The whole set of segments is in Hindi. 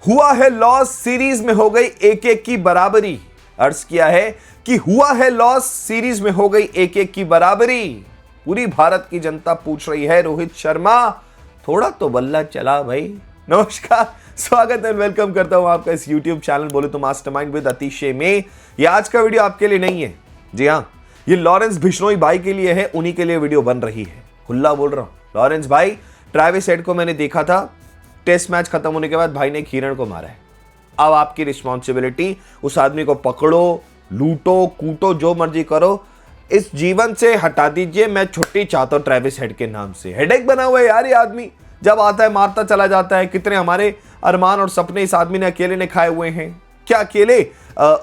हुआ है लॉस, सीरीज में हो गई 1-1 की बराबरी। अर्ज किया है कि हुआ है लॉस, सीरीज में हो गई 1-1 की बराबरी। पूरी भारत की जनता पूछ रही है, रोहित शर्मा थोड़ा तो बल्ला चला भाई। नमस्कार, स्वागत है, वेलकम करता हूं आपका इस YouTube चैनल बोले तो मास्टरमाइंड विद अतिशय में। ये आज का वीडियो आपके लिए नहीं है, जी हां, ये लॉरेंस बिश्नोई भाई के लिए है, उन्हीं के लिए वीडियो बन रही है। खुला बोल रहा हूं, लॉरेंस भाई, ट्रेविस हेड को मैंने देखा था, टेस्ट मैच खत्म होने के बाद भाई ने एक हिरण को मारा है। अब आपकी रिस्पॉन्सिबिलिटी, उस आदमी को पकड़ो, लूटो, कूटो, जो मर्जी करो, इस जीवन से हटा दीजिए। मैं छुट्टी चाहता हूं ट्रेविस हेड के नाम से। हेडेक बना हुआ है यार ये आदमी, जब आता है मारता चला जाता है। कितने हमारे अरमान और सपने इस आदमी ने अकेले ने खाए हुए हैं। क्या अकेले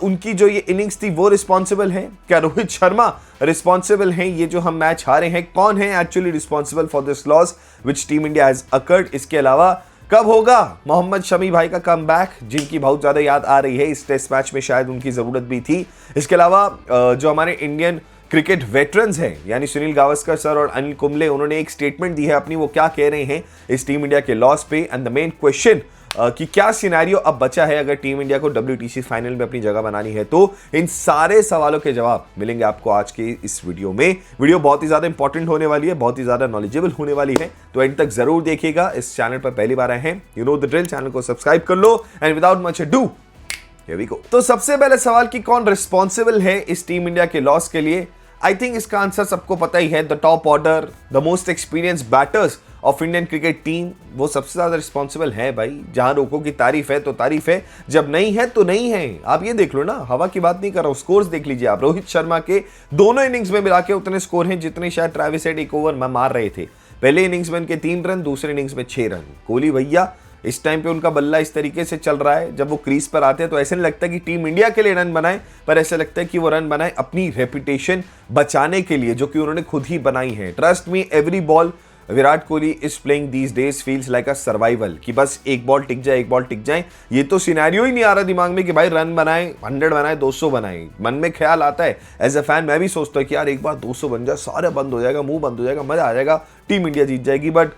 उनकी जो ये इनिंग्स थी वो रिस्पॉन्सिबल है? क्या रोहित शर्मा रिस्पॉन्सिबल हैं? ये जो हम मैच हारे हैं, कौन है actually responsible for this loss which team India has occurred? इसके अलावा कब होगा मोहम्मद शमी भाई का कमबैक, जिनकी बहुत ज्यादा याद आ रही है, इस टेस्ट मैच में शायद उनकी जरूरत भी थी। इसके अलावा जो हमारे इंडियन क्रिकेट वेटरन्स हैं, यानी सुनील गावस्कर सर और अनिल कुंबले, उन्होंने एक स्टेटमेंट दी है अपनी, वो क्या कह रहे हैं इस टीम इंडिया के लॉस पे। एंड द मेन क्वेश्चन कि क्या सिनेरियो अब बचा है अगर टीम इंडिया को WTC फाइनल में अपनी जगह बनानी है। तो इन सारे सवालों के जवाब मिलेंगे आपको आज के इस वीडियो में। वीडियो बहुत ही ज्यादा इंपॉर्टेंट होने वाली है, बहुत ही ज्यादा नॉलेजेबल होने वाली है, तो एंड तक जरूर देखिएगा। इस चैनल पर पहली बार आए हैं, you know the drill, channel को सब्सक्राइब कर लो। And without much ado, here we go. तो सबसे पहले सवाल कि कौन रिस्पॉन्सिबल है इस टीम इंडिया के लॉस के लिए। आई थिंक इसका आंसर सबको पता ही है। The top order, the most experience batters of Indian cricket team, वो सबसे ज्यादा रिस्पॉन्सिबल है भाई। जहां रोको की तारीफ है तो तारीफ है, जब नहीं है तो नहीं है। आप ये देख लो ना, हवा की बात नहीं कर रहा हूं, स्कोर्स देख लीजिए आप। रोहित शर्मा के दोनों इनिंग्स में मिला के उतने स्कोर हैं जितने शायद ट्रेविस हेड एक ओवर में मार रहे थे। पहले इनिंग्स में उनके 3 रन, दूसरे इनिंग्स में 6 रन। कोहली भैया इस टाइम पे उनका बल्ला इस तरीके से चल रहा है, जब वो क्रीज पर आते हैं तो ऐसे नहीं लगता कि टीम इंडिया के लिए रन बनाए, पर ऐसा लगता है कि वो रन बनाए अपनी रेपुटेशन बचाने के लिए, जो कि उन्होंने खुद ही बनाई है। Trust me, every ball Virat Kohli is playing these days feels like a survival, कि बस एक बॉल टिक जाए, एक बॉल टिक जाए। ये तो सिनेरियो ही नहीं आ रहा दिमाग में कि भाई रन बनाए, 100 बनाए, 200 बनाए। मन में ख्याल आता है, एज अ फैन मैं भी सोचता हूँ कि यार एक बार 200 बन जाए, सारे बंद हो जाएगा, मुंह बंद हो जाएगा, मजा आ जाएगा, टीम इंडिया जीत जाएगी। But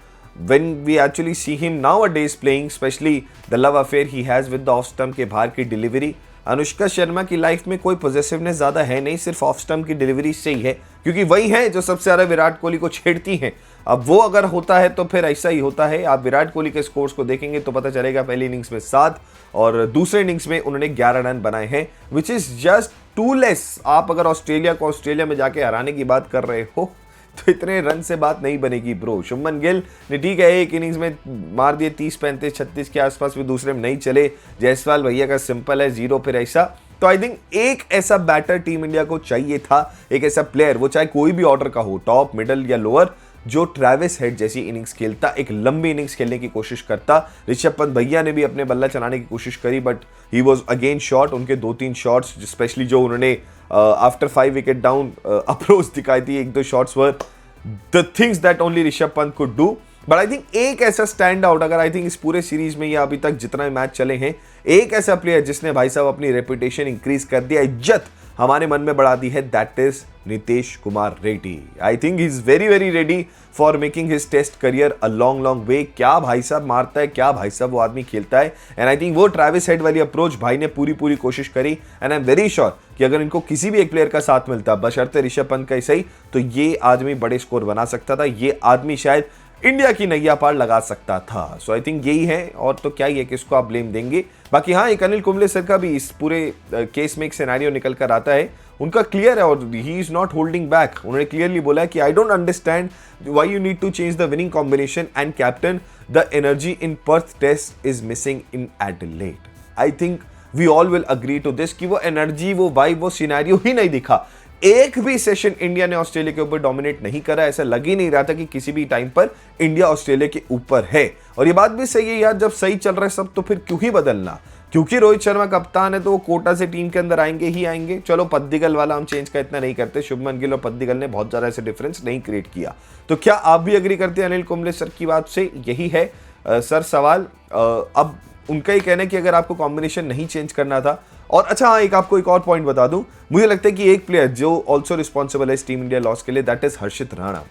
when we actually see him nowadays playing, especially the love affair he has with the off stump के बाहर की डिलीवरी, अनुष्का शर्मा की लाइफ में कोई पॉजिटिवनेस ज्यादा है नहीं, सिर्फ ऑफ स्टंप की डिलीवरी से ही है, क्योंकि वही है जो सबसे ज्यादा विराट कोहली को छेड़ती हैं। अब वो अगर होता है तो फिर ऐसा ही होता है। आप विराट कोहली के स्कोर्स को देखेंगे तो पता चलेगा, पहली इनिंग्स में 7 और दूसरे इनिंग्स में उन्होंने 11 रन बनाए हैं, which is just two less. आप अगर ऑस्ट्रेलिया को ऑस्ट्रेलिया में जाके हराने की बात कर रहे हो तो इतने रन से बात नहीं बनेगी ब्रो। शुभमन गिल ने ठीक है एक इनिंग्स में मार दिए 30, 35, 36 के आसपास, भी दूसरे में नहीं चले। जायसवाल भैया का सिंपल है 0 फिर ऐसा। तो आई थिंक एक ऐसा बैटर टीम इंडिया को चाहिए था, एक ऐसा प्लेयर, वो चाहे कोई भी ऑर्डर का हो, टॉप, मिडल या लोअर, जो ट्रेविस हेड जैसी इनिंग्स खेलता, एक लंबी इनिंग्स खेलने की कोशिश करता। ऋषभ पंत भैया ने भी अपने बल्ला चलाने की कोशिश करी, but he was again shot. उनके 2-3 शॉट्स, स्पेशली जो उन्होंने आफ्टर 5 विकेट डाउन अप्रोच दिखाई थी, 1-2 shots were the things that only Rishabh Pant could do. But I think एक ऐसा स्टैंड आउट, अगर आई थिंक इस पूरे सीरीज में या अभी तक जितना मैच चले हैं, एक ऐसा प्लेयर जिसने भाई साहब अपनी रेपुटेशन इंक्रीज कर दिया, इज्जत हमारे मन में बढ़ा दी है, that is Nitish Kumar Reddy. I think he is very very ready for making his test career a long long way. क्या भाई साहब मारता है, क्या भाई साहब वो आदमी खेलता है। एंड आई थिंक वो ट्रेविस हेड वाली अप्रोच भाई ने पूरी कोशिश करी। And I am very sure कि अगर इनको किसी भी एक प्लेयर का साथ मिलता, बशर्ते ऋषभ पंत का ही सही, तो ये आदमी बड़े स्कोर बना सकता था। ये आदमी शायद इंडिया की नैया पार लगा सकता था। सो आई थिंक यही है, और तो क्या ही है, किसको आप ब्लेम देंगे। बाकी हाँ, एक अनिल कुंबले सर का भी इस पूरे केस में एक सिनेरियो निकल कर आता है। उनका क्लियर है और he is not holding back. उन्होंने क्लियरली बोला कि I don't understand why you need to change the winning combination and captain, the energy in Perth test is missing in Adelaide. I think we all will agree to this कि वो एनर्जी, वो वाइब, वो सिनेरियो ही नहीं दिखा। एक भी सेशन इंडिया ने ऑस्ट्रेलिया के ऊपर डोमिनेट नहीं करा। ऐसा लग ही नहीं रहा था कि किसी भी टाइम पर इंडिया ऑस्ट्रेलिया के ऊपर है। और ये बात भी सही है यार, जब सही चल रहा है सब तो फिर क्यों ही बदलना। क्योंकि रोहित शर्मा कप्तान है तो वो कोटा से टीम के अंदर आएंगे ही आएंगे। चलो पद्दिगल वाला हम चेंज का इतना नहीं करते, शुभमन गिल और पद्दिगल ने बहुत ज्यादा ऐसे डिफरेंस नहीं क्रिएट किया। तो क्या आप भी एग्री करते हैं अनिल कुंबले सर की बात से? यही है सर सवाल। अब उनका ही कहना है कि अगर आपको कॉम्बिनेशन नहीं चेंज करना था। और अच्छा हाँ, एक और पॉइंट बता दूं, मुझे लगता है कि एक प्लेयर जो ऑल्सो रिस्पॉन्सिबल है इस टीम इंडिया लॉस के लिए, दैट इज हर्षित राणा।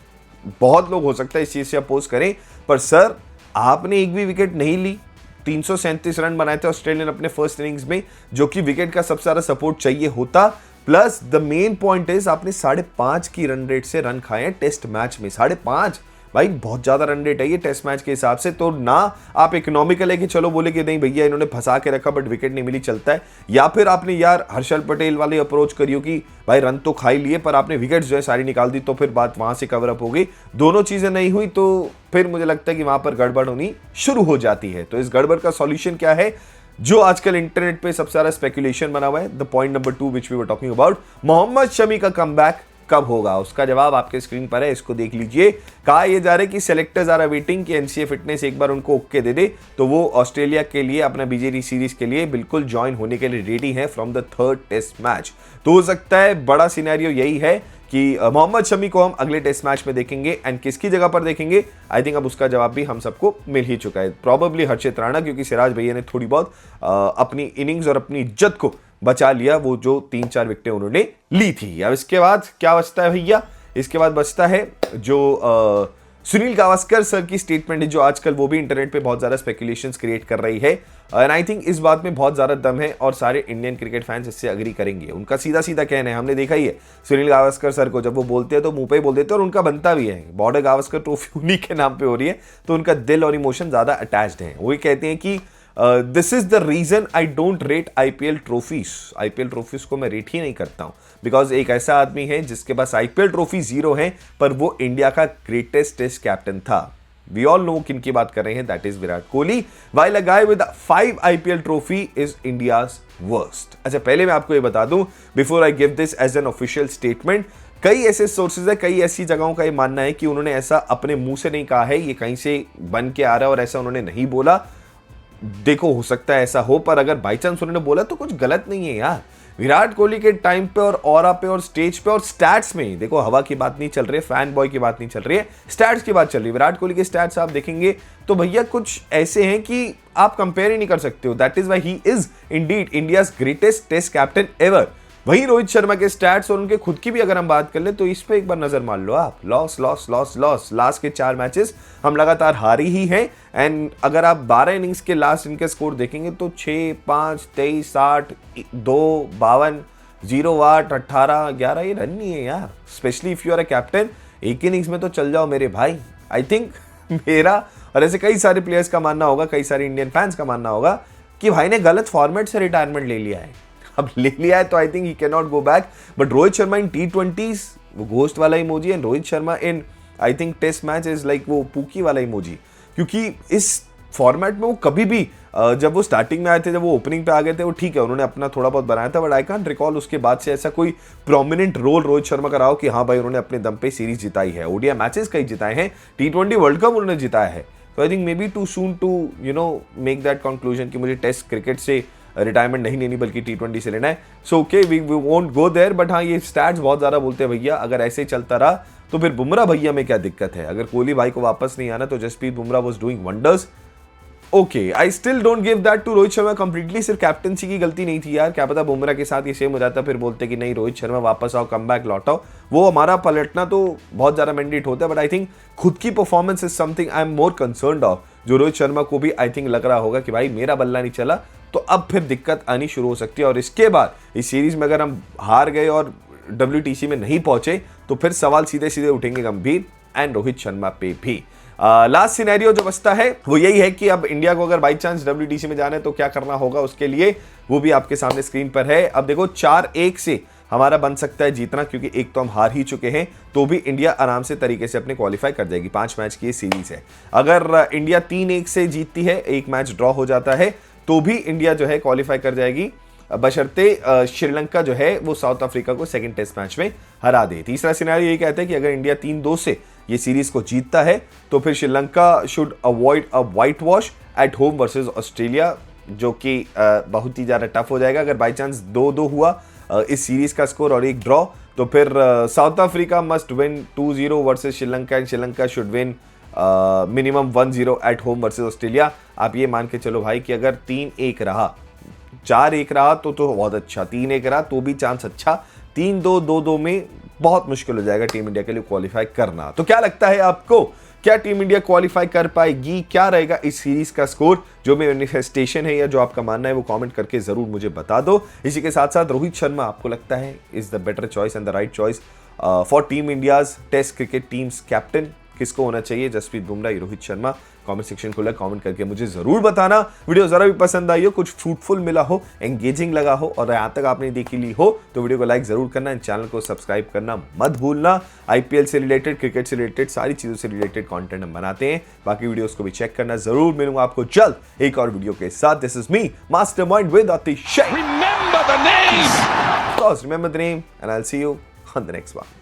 बहुत लोग हो सकता है इस चीज से अपोज करें, पर सर आपने एक भी विकेट नहीं ली, 337 रन बनाए थे ऑस्ट्रेलिया ने अपने फर्स्ट इनिंग्स में, जो कि विकेट का सबसे ज्यादा सपोर्ट चाहिए होता। Plus the main point is आपने 5.5 की रन रेट से रन खाए हैं टेस्ट मैच में। 5.5 भाई बहुत ज्यादा रन रेट है ये टेस्ट मैच के हिसाब से। तो ना आप इकोनॉमिकल है कि चलो बोले कि नहीं भैया इन्होंने फंसा के रखा बट विकेट नहीं मिली, चलता है, या फिर आपने यार हर्षल पटेल वाली अप्रोच करी हो कि भाई रन तो खा ही लिए पर आपने विकेट जो है सारी निकाल दी, तो फिर बात वहां से कवर अप हो गई। दोनों चीजें नहीं हुई तो फिर मुझे लगता है कि वहां पर गड़बड़ होनी शुरू हो जाती है। तो इस गड़बड़ का सॉल्यूशन क्या है, जो आजकल इंटरनेट पे सबसे सारा स्पेकुलेशन बना हुआ है, the point number 2 which we were talking about, Mohammed Shami का कमबैक कब होगा, उसका जवाब आपके स्क्रीन पर है, इसको देख लीजिए। कहा यह जा रहा है कि सेलेक्टर्स आर वेटिंग कि एनसीए फिटनेस एक बार उनको ओके दे दे तो वो ऑस्ट्रेलिया के लिए अपना बीजेटी सीरीज के लिए बिल्कुल ज्वाइन होने के लिए रेडी है from the 3rd test match. तो हो सकता है बड़ा सिनेरियो यही है कि मोहम्मद शमी को हम अगले टेस्ट मैच में देखेंगे। एंड किसकी जगह पर देखेंगे, आई थिंक अब उसका जवाब भी हम सबको मिल ही चुका है, प्रॉबेबली हर्षित राणा, क्योंकि सिराज भैया ने थोड़ी बहुत अपनी इनिंग्स और अपनी इज्जत को बचा लिया, वो जो 3-4 विकेटें उन्होंने ली थी। अब इसके बाद क्या बचता है भैया, इसके बाद बचता है जो सुनील गावस्कर सर की स्टेटमेंट है, जो आजकल वो भी इंटरनेट पे बहुत ज्यादा स्पेकुलेशंस क्रिएट कर रही है। एंड आई थिंक इस बात में बहुत ज्यादा दम है और सारे इंडियन क्रिकेट फैंस इससे अग्री करेंगे। उनका सीधा सीधा कहना है, हमने देखा ही है सुनील गावस्कर सर को, जब वो बोलते हैं तो मुंह पे ही बोल देते हैं और उनका बनता भी है। बॉर्डर गावस्कर ट्रॉफी उन्हीं के नाम पे हो रही है तो उनका दिल और इमोशन ज्यादा अटैच्ड है। वही कहते हैं कि this is the reason I don't rate IPL trophies. IPL trophies को मैं रेट ही नहीं करता हूं, बिकॉज एक ऐसा आदमी है जिसके पास आईपीएल ट्रॉफी 0 है, पर वो इंडिया का ग्रेटेस्ट टेस्ट कैप्टन था। वी ऑल नो किन की बात कर रहे हैं, that is Virat Kohli. While a guy with 5 IPL trophy is India's worst. अच्छा, पहले मैं आपको ये बता दूं, before I give this as an official statement, कई ऐसे सोर्सेज है, कई ऐसी जगहों का ये मानना है कि उन्होंने ऐसा अपने मुंह से नहीं कहा है, ये कहीं से बन के आ रहा है और ऐसा उन्होंने नहीं बोला। देखो हो सकता है ऐसा हो, पर अगर बाई चांस उन्होंने बोला तो कुछ गलत नहीं है यार। विराट कोहली के टाइम पे और ऑरा पे और स्टेज पे और स्टैट्स में, देखो हवा की बात नहीं चल रही है, फैन बॉय की बात नहीं चल रही है, स्टैट्स की बात चल रही है। विराट कोहली के स्टैट्स आप देखेंगे तो भैया कुछ ऐसे हैं कि आप कंपेयर ही नहीं कर सकते हो। That is why he is indeed India's greatest test captain ever. वहीं रोहित शर्मा के स्टैट्स और उनके खुद की भी अगर हम बात कर ले तो इस पे एक बार नजर मार लो आप। Loss loss loss loss, last के 4 मैचेस हम लगातार हारी ही हैं। एंड अगर आप 12 इनिंग्स के लास्ट इनके स्कोर देखेंगे तो 6, 5, 23, 8, 2, 52, 0, 8, 18, 11 ये रन नहीं है यार। Especially if you are a captain, एक इनिंग्स में तो चल जाओ मेरे भाई। आई थिंक मेरा और ऐसे कई सारे प्लेयर्स का मानना होगा, कई सारे इंडियन फैंस का मानना होगा कि भाई ने गलत फॉर्मेट से रिटायरमेंट ले लिया है। अब ले लिया है तो I think he can not go back. But Rohit Sharma in T20s वो घोस्ट वाला emoji, and Rohit Sharma in I think test match is like वो पूकी वाला इमोजी, क्योंकि इस फॉर्मेट में वो कभी भी जब वो स्टार्टिंग में आए थे, जब वो ओपनिंग पे आ गए थे, वो ठीक है उन्होंने अपना थोड़ा बहुत बनाया था, बट आई कांट रिकॉल उसके बाद से ऐसा कोई प्रोमिनेंट रोल रोहित शर्मा का रहा हो कि हाँ भाई उन्होंने अपने दम पे सीरीज जिताई है। ओडीआई मैचेस कई जिताए हैं, T20 वर्ल्ड कप उन्होंने जिताया है। तो I think maybe too soon to make that conclusion कि मुझे टेस्ट क्रिकेट से रिटायरमेंट नहीं लेनी बल्कि T20 से लेना है। So okay, we won't go there. But हाँ, ये स्टैट्स बहुत ज़्यादा बोलते हैं भैया। अगर ऐसे ही चलता रहा तो फिर बुमराह भैया में क्या दिक्कत है? अगर कोहली भाई को वापस नहीं आना तो Jasprit Bumrah was doing wonders. Okay, I still don't give that to Rohit Sharma completely. सिर्फ कैप्टनसी की गलती नहीं थी यार, क्या पता बुमराह के साथ ये सेम हो जाता, फिर बोलते कि नहीं रोहित शर्मा वापस आओ, कम बैक लौटाओ। वो हमारा पलटना तो बहुत ज़्यादा मैंडेट होता है, बट आई थिंक खुद की performance is something I am more concerned of. जो रोहित शर्मा को भी आई थिंक लग रहा होगा कि भाई मेरा बल्ला नहीं चला तो अब फिर दिक्कत आनी शुरू हो सकती है। और इसके बाद इस सीरीज में अगर हम हार गए और WTC में नहीं पहुंचे तो फिर सवाल सीधे सीधे उठेंगे गंभीर एंड रोहित शर्मा पे भी। लास्ट सिनेरियो जो बचता है वो यही है कि अब इंडिया को अगर बाई चांस WTC में जाना है तो क्या करना होगा उसके लिए, वो भी आपके सामने स्क्रीन पर है। अब देखो 4-1 से हमारा बन सकता है जीतना, क्योंकि एक तो हम हार ही चुके हैं, तो भी इंडिया आराम से तरीके से अपने क्वालिफाई कर जाएगी। 5 मैच की ये सीरीज है। अगर इंडिया 3-1 से जीतती है, एक मैच ड्रॉ हो जाता है, तो भी इंडिया जो है क्वालिफाई कर जाएगी, बशर्ते श्रीलंका जो है वो साउथ अफ्रीका को सेकंड टेस्ट मैच में हरा दे। तीसरा सिनेरियो ये कहता है कि अगर इंडिया 3-2 से ये सीरीज को जीतता है तो फिर Sri Lanka should avoid a white wash at home versus Australia, जो कि बहुत ही ज़्यादा टफ हो जाएगा। अगर बाई चांस 2-2 हुआ इस सीरीज का स्कोर और एक ड्रॉ, तो फिर south Africa must win 2-0 versus Sri Lanka and Sri Lanka should win minimum 1-0 at home versus Australia. आप ये मान के चलो भाई कि अगर 3-1 रहा, 4-1 रहा तो बहुत अच्छा, 3-1 रहा तो भी चांस अच्छा, 3-2, 2-2 में बहुत मुश्किल हो जाएगा टीम इंडिया के लिए क्वालिफाई करना। तो क्या लगता है आपको क्या टीम इंडिया क्वालिफाई कर पाएगी, क्या रहेगा इस सीरीज का स्कोर, जो भी मैनिफेस्टेशन है या जो आपका मानना है वो कमेंट करके जरूर मुझे बता दो। इसी के साथ साथ रोहित शर्मा आपको लगता है is the better choice and the right choice for team India's test cricket team's captain? किसको होना चाहिए, जसप्रीत बुमराह या रोहित शर्मा? कमेंट सेक्शन खोला, कमेंट करके मुझे जरूर बताना। वीडियो जरा भी पसंद आई हो, कुछ फ्रूटफुल मिला हो, एंगेजिंग लगा हो और यहां तक आपने देखी ली हो तो वीडियो को लाइक जरूर करना, चैनल को सब्सक्राइब करना मत भूलना। आईपीएल से रिलेटेड, क्रिकेट से रिलेटेड, सारी चीजों से रिलेटेड कंटेंट हम बनाते हैं, बाकी वीडियोस को भी चेक करना। जरूर मिलूंगा आपको जल्द एक और वीडियो के साथ। This is me mastermind with अतिशय। Remember the name and I'll see you on the next one.